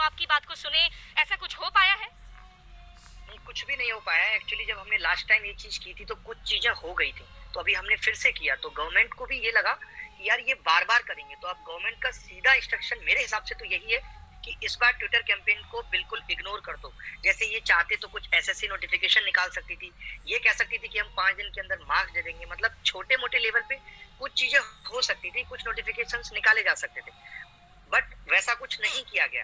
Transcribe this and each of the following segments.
आपकी बात को सुने, ऐसा कुछ हो पाया है? नहीं, कुछ भी नहीं हो पाया है। एक्चुअली जब हमने लास्ट टाइम ये चीज़ की थी तो कुछ चीज़ें हो गई थी। तो अभी हमने फिर से किया तो गवर्नमेंट को भी ये लगा कि यार ये बार-बार करेंगे। तो अब गवर्नमेंट का सीधा इंस्ट्रक्शन मेरे हिसाब से तो यही है कि इस बार ट्विटर कैंपेन को बिल्कुल इग्नोर कर दो। जैसे ये चाहते तो कुछ एसएससी नोटिफ़िकेशन निकाल सकती थी। ये कह सकती थी कि हम 5 दिन के अंदर मार्क्स दे देंगे। मतलब छोटे-मोटे लेवल पे कुछ चीज़ें हो सकती थी, कुछ नोटिफ़िकेशंस निकाले जा सकते थे। बट वैसा कुछ नहीं किया गया।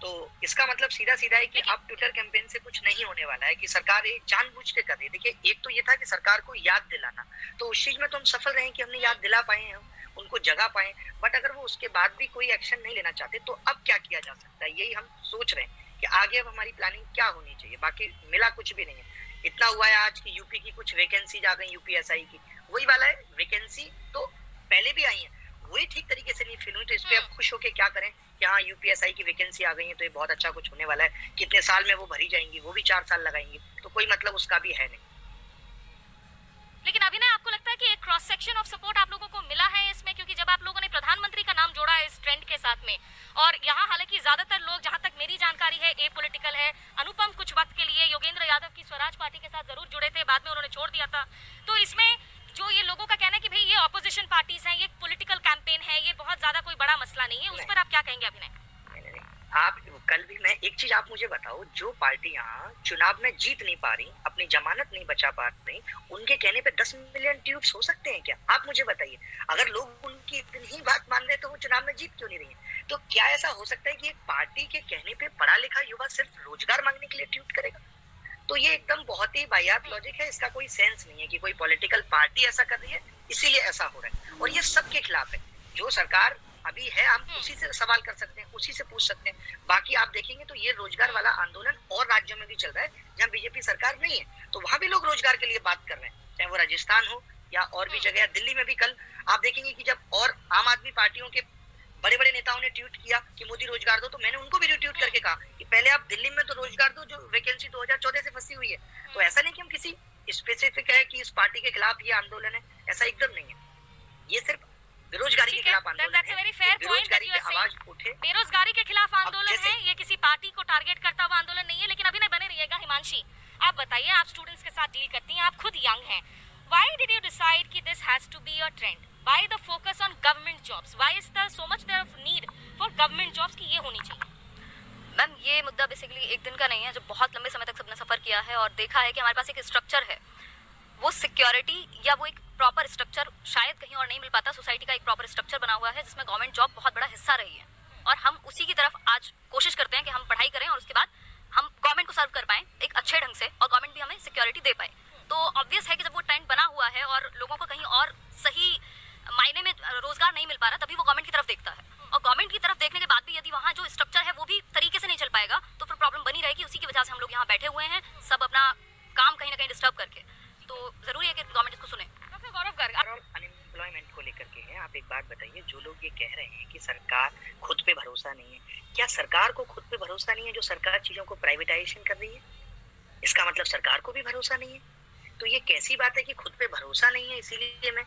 तो इसका मतलब सीधा-सीधा है कि अब ट्विटर कैंपेन से कुछ नहीं होने वाला है कि सरकार ये जानबूझ के कर रही है। देखिए, एक तो ये था कि सरकार को याद दिलाना, तो उस चीज़ में तो हम सफल रहे कि हमने याद दिला पाए हैं, उनको जगा पाए। बट अगर वो उसके बाद भी कोई एक्शन नहीं लेना चाहते, तो अब क्या किया जा सकता है? यही हम सोच रहे हैं कि आगे अब हमारी प्लानिंग क्या होनी चाहिए। बाकी मिला कुछ भी नहीं है। इतना हुआ है आज की यूपी की कुछ वैकेंसीज आ गई यूपीएसआई की। वही वाला है, वैकेंसी तो पहले भी आई है, वही ठीक तरीके से नहीं फिल हुई, तो इस पे अब खुश होके क्या करें कि हाँ यूपीएसआई की वैकेंसी आ गई है तो ये बहुत अच्छा कुछ होने वाला है। कितने साल में वो भरी जाएंगी, वो भी 4 साल लगाएंगे, तो कोई मतलब उसका भी है नहीं। लेकिन अभिनय, आपको लगता है कि एक क्रॉस सेक्शन ऑफ सपोर्ट आप लोगों को मिला है इसमें? क्योंकि जब आप लोगों ने प्रधानमंत्री का नाम जोड़ा है इस ट्रेंड के साथ में, और यहाँ हालांकि ज्यादातर लोग, जहां तक मेरी जानकारी है, ए पॉलिटिकल है। अनुपम कुछ वक्त के लिए योगेंद्र यादव की स्वराज पार्टी के साथ जरूर जुड़े थे, बाद में उन्होंने छोड़ दिया था। तो इसमें जो ये लोगों का कहना है कि भाई ये ऑपोजिशन पार्टीज हैं, ये पॉलिटिकल कैंपेन है, ये बहुत ज्यादा कोई बड़ा मसला नहीं है, उस पर आप क्या कहेंगे अभिनय? आप कल भी मैं एक चीज आप मुझे बताओ, जो पार्टियां चुनाव में जीत नहीं पा रही, अपनी जमानत नहीं बचा पा रही, उनके कहने पे 10 मिलियन ट्यूब्स हो सकते हैं क्या? आप मुझे बताइए। अगर लोग उनकी इतनी ही बात मान रहे तो वो चुनाव में जीत क्यों नहीं रही है? तो क्या ऐसा हो सकता है कि एक पार्टी के कहने पे पढ़ा लिखा युवा सिर्फ रोजगार मांगने के लिए ट्वीट करेगा? तो ये एकदम बहुत ही वाहियात लॉजिक है। इसका कोई सेंस नहीं है कि कोई पॉलिटिकल पार्टी ऐसा कर रही है इसीलिए ऐसा हो रहा है, और ये सबके खिलाफ है। जो सरकार अभी है, हम उसी से सवाल कर सकते हैं, उसी से पूछ सकते हैं। बाकी आप देखेंगे तो ये रोजगार वाला आंदोलन और राज्यों में भी चल रहा है जहाँ बीजेपी सरकार नहीं है, तो वहां भी लोग रोजगार के लिए बात कर रहे हैं, चाहे वो राजस्थान हो या और भी जगह। दिल्ली में भी कल आप देखेंगे कि जब और आम आदमी पार्टियों के बड़े बड़े नेताओं ने ट्वीट किया कि मोदी रोजगार दो, तो मैंने उनको भी रिट्वीट करके कहा कि पहले आप दिल्ली में तो रोजगार दो, जो वैकेंसी 2014 से फंसी हुई है। तो ऐसा नहीं कि हम किसी स्पेसिफिक है कि इस पार्टी के खिलाफ ये आंदोलन है, ऐसा एकदम नहीं है। ये सिर्फ बेरोजगारी के खिलाफ आंदोलन है। बेरोजगारी की आवाज उठे, बेरोजगारी के खिलाफ आंदोलन है, ये किसी पार्टी को टारगेट करता हुआ आंदोलन नहीं है। लेकिन अभी नहीं बने रहिएगा। हिमांशी, आप बताइए, आप स्टूडेंट्स के साथ डील करती हैं, आप खुद यंग हैं। Why did you decide कि this has to be a trend? Why the focus on government jobs? Why is there so much there of need for government jobs कि ये होनी चाहिए? मैम, ये मुद्दा बेसिकली एक दिन का नहीं है। जो बहुत लंबे समय तक सबने सफर किया है और देखा है कि हमारे पास एक स्ट्रक्चर है, वो सिक्योरिटी या वो एक प्रॉपर स्ट्रक्चर शायद कहीं और नहीं मिल पाता। सोसाइटी का एक प्रॉपर स्ट्रक्चर बना हुआ है जिसमें गवर्नमेंट जॉब बहुत बड़ा हिस्सा रही है, और हम उसी की तरफ आज कोशिश करते हैं कि हम पढ़ाई करें और उसके बाद हम गवर्नमेंट को सर्व कर पाएं एक अच्छे ढंग से, और गवर्नमेंट भी हमें सिक्योरिटी दे पाए। तो ऑब्वियस है कि जब वो ट्रेंड बना हुआ है और लोगों को कहीं और सही मायने में रोजगार नहीं मिल पा रहा, तभी वो गवर्नमेंट की तरफ देखता है। और गवर्नमेंट की तरफ देखने के बाद भी यदि वहाँ जो स्ट्रक्चर है वो भी तरीके से नहीं चल पाएगा, तो फिर प्रॉब्लम बनी रहेगी। उसी की वजह से हम लोग यहाँ बैठे हुए हैं, सब अपना काम कहीं ना कहीं डिस्टर्ब करके। तो जरूरी है कि गवर्नमेंट इसको सुने। गौरव गर्ग, अनएम्प्लॉयमेंट को लेकर के है, आप एक बात बताइए। जो लोग ये कह रहे हैं कि सरकार खुद पे भरोसा नहीं है, क्या सरकार को खुद पे भरोसा नहीं है जो सरकार चीजों को प्राइवेटाइजेशन कर रही है? इसका मतलब सरकार को भी भरोसा नहीं है। तो ये कैसी बात है कि खुद पे भरोसा नहीं है इसीलिए मैं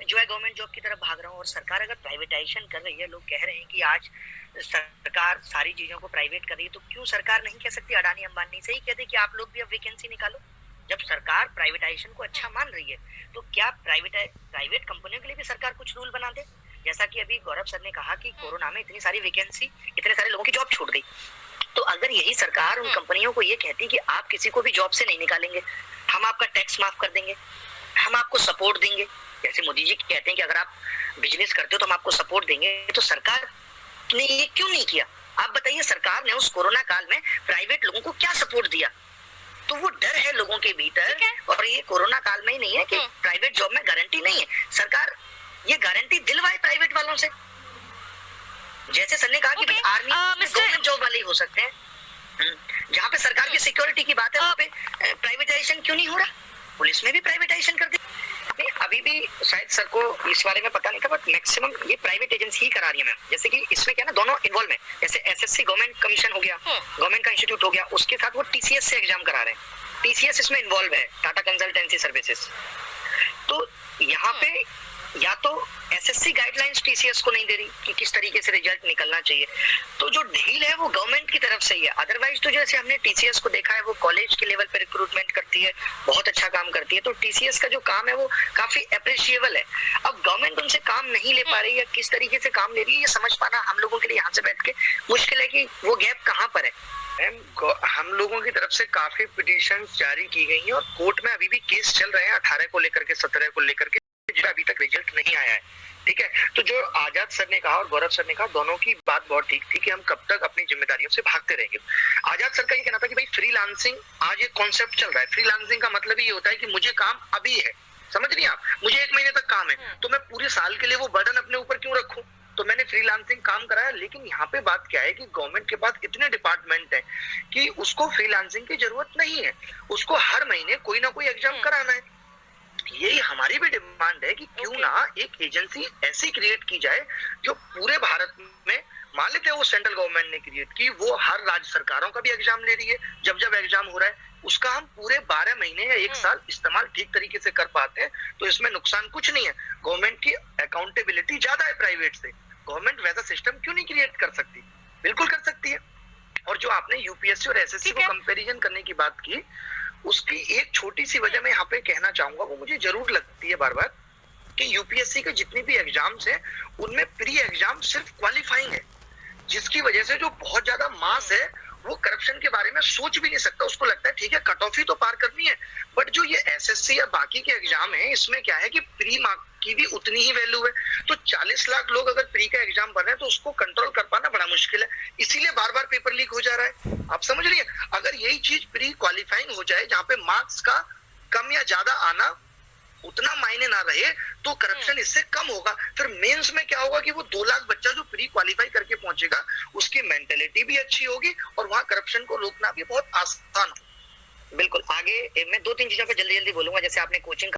जो है गवर्नमेंट जॉब की तरफ भाग रहा हूँ? और सरकार अगर प्राइवेटाइजेशन कर रही है, लोग कह रहे हैं कि आज सरकार सारी चीजों को प्राइवेट कर रही है, तो क्यों सरकार नहीं कह सकती अडानी अंबानी से ही कह दे कि आप लोग भी अब वैकेंसी निकालो? जब सरकार प्राइवेटाइजेशन को अच्छा मान रही है, तो क्या प्राइवेट कंपनियों के लिए भी सरकार कुछ रूल बना दे? जैसा कि अभी गौरव सर ने कहा कि कोरोना में इतनी सारी वैकेंसी, इतने सारे लोगों की जॉब छूट गई, तो अगर यही सरकार उन कंपनियों को ये कहती कि आप किसी को भी जॉब से नहीं निकालेंगे, हम आपका टैक्स माफ कर देंगे, हम आपको सपोर्ट देंगे, जैसे मोदी जी कहते हैं कि अगर आप बिजनेस करते हो तो हम आपको सपोर्ट देंगे, तो सरकार ने ये क्यों नहीं किया? आप बताइए, सरकार ने उस कोरोना काल में प्राइवेट लोगों को क्या सपोर्ट दिया? तो वो डर है लोगों के भीतर, और ये कोरोना काल में ही नहीं है कि प्राइवेट जॉब में गारंटी नहीं है। सरकार ये गारंटी दिलवाए प्राइवेट वालों से। जैसे सर ने कहा कि भाई आर्मी गवर्नमेंट जॉब वाले ही हो सकते हैं, जहाँ पे सरकार की सिक्योरिटी की बात है वहाँ पे प्राइवेटाइजेशन क्यों नहीं हो रहा? पुलिस में भी प्राइवेटाइजेशन कर दी। अभी भी शायद सर को इस बारे में पता नहीं था, बट मैक्सिमम ये प्राइवेट एजेंसी ही करा रही है मैम। जैसे कि इसमें क्या ना, दोनों इन्वॉल्व है। जैसे एसएससी गवर्नमेंट कमीशन हो गया, गवर्नमेंट का इंस्टीट्यूट हो गया, उसके साथ वो टीसीएस से एग्जाम करा रहे हैं। टीसीएस इसमें इन्वॉल्व है, टाटा कंसल्टेंसी सर्विसेज। तो यहाँ पे या तो एसएससी गाइडलाइंस टीसीएस को नहीं दे रही कि किस तरीके से रिजल्ट निकलना चाहिए, तो जो ढील है वो गवर्नमेंट की तरफ से ही है। अदरवाइज तो जैसे हमने टीसीएस को देखा है, वो कॉलेज के लेवल पे रिक्रूटमेंट करती है, बहुत अच्छा काम करती है, तो टीसीएस का जो काम है वो काफी अप्रिशिएबल है। अब गवर्नमेंट उनसे काम नहीं ले पा रही है, किस तरीके से काम ले रही है, ये समझ पाना हम लोगों के लिए यहाँ से बैठ के मुश्किल है कि वो गैप कहाँ पर है। हम लोगों की तरफ से काफी पिटीशंस जारी की गई हैं और कोर्ट में अभी भी केस चल रहे हैं 18 को लेकर के 17 को लेकर के, जिसका अभी तक रिजल्ट नहीं आया है। ठीक है, तो जो आजाद सर ने कहा और गौरव सर ने कहा, दोनों की बात बहुत ठीक थी कि हम कब तक अपनी जिम्मेदारियों से भागते रहेंगे। आजाद सर का ये कहना था कि भाई फ्रीलांसिंग आज एक कॉन्सेप्ट चल रहा है। फ्रीलांसिंग का मतलब ये होता है कि मुझे काम अभी है, समझ रही हैं आप, मुझे 1 महीने तक काम है, तो मैं पूरे साल के लिए वो बर्डन अपने ऊपर क्यों रखूं, तो मैंने फ्रीलांसिंग काम कराया। लेकिन यहाँ पे बात क्या है कि गवर्नमेंट के पास इतने डिपार्टमेंट हैं कि उसको फ्रीलांसिंग की जरूरत नहीं है, उसको हर महीने कोई ना कोई एग्जाम कराना है। यही हमारी भी डिमांड है कि क्यों ना एक एजेंसी ऐसी क्रिएट की जाए जो पूरे भारत में, मान लेते हैं वो सेंट्रल गवर्नमेंट ने क्रिएट की, वो हर राज्य सरकारों का भी एग्जाम ले रही है, जब जब एग्जाम हो रहा है उसका हम पूरे 12 महीने या 1 साल इस्तेमाल ठीक तरीके से कर पाते हैं, तो इसमें नुकसान कुछ नहीं है। गवर्नमेंट की अकाउंटेबिलिटी ज्यादा है प्राइवेट से, गवर्नमेंट वैसा सिस्टम क्यों नहीं क्रिएट कर सकती, बिल्कुल कर सकती है। और जो आपने यूपीएससी और एसएससी को कंपैरिजन करने की बात की, उसकी एक छोटी सी वजह मैं यहाँ पे कहना चाहूंगा, वो मुझे जरूर लगती है बार बार, कि यूपीएससी के जितने भी एग्जाम्स हैं उनमें प्री एग्जाम सिर्फ क्वालिफाइंग है, जिसकी वजह से जो बहुत ज्यादा मास है वो करप्शन के बारे में सोच भी नहीं सकता। उसको लगता है ठीक है कट ऑफ ही तो पार करनी है। बट जो ये एसएससी या बाकी के एग्जाम है, इसमें क्या है कि प्री मार्क की भी उतनी ही वैल्यू है। तो 40 लाख लोग अगर प्री का एग्जाम भर रहे हैं तो उसको कंट्रोल कर पाना बड़ा मुश्किल है, इसीलिए बार बार पेपर लीक हो जा रहा है। आप समझ रही है, अगर यही चीज प्री क्वालिफाइंग हो जाए, जहाँ पे मार्क्स का कम या ज्यादा आना उतना मायने ना रहे, तो करप्शन इससे कम होगा। फिर मेंस में क्या होगा कि वो 2 लाख बच्चा जो प्री क्वालिफाई करके पहुंचेगा, उसकी मेंटेलिटी भी अच्छी होगी और वहां करप्शन को रोकना भी बहुत आसान हो। बिल्कुल। आगे मैं 2-3 चीजों पे जल्दी जल्दी बोलूंगा। जैसे आपने कोचिंग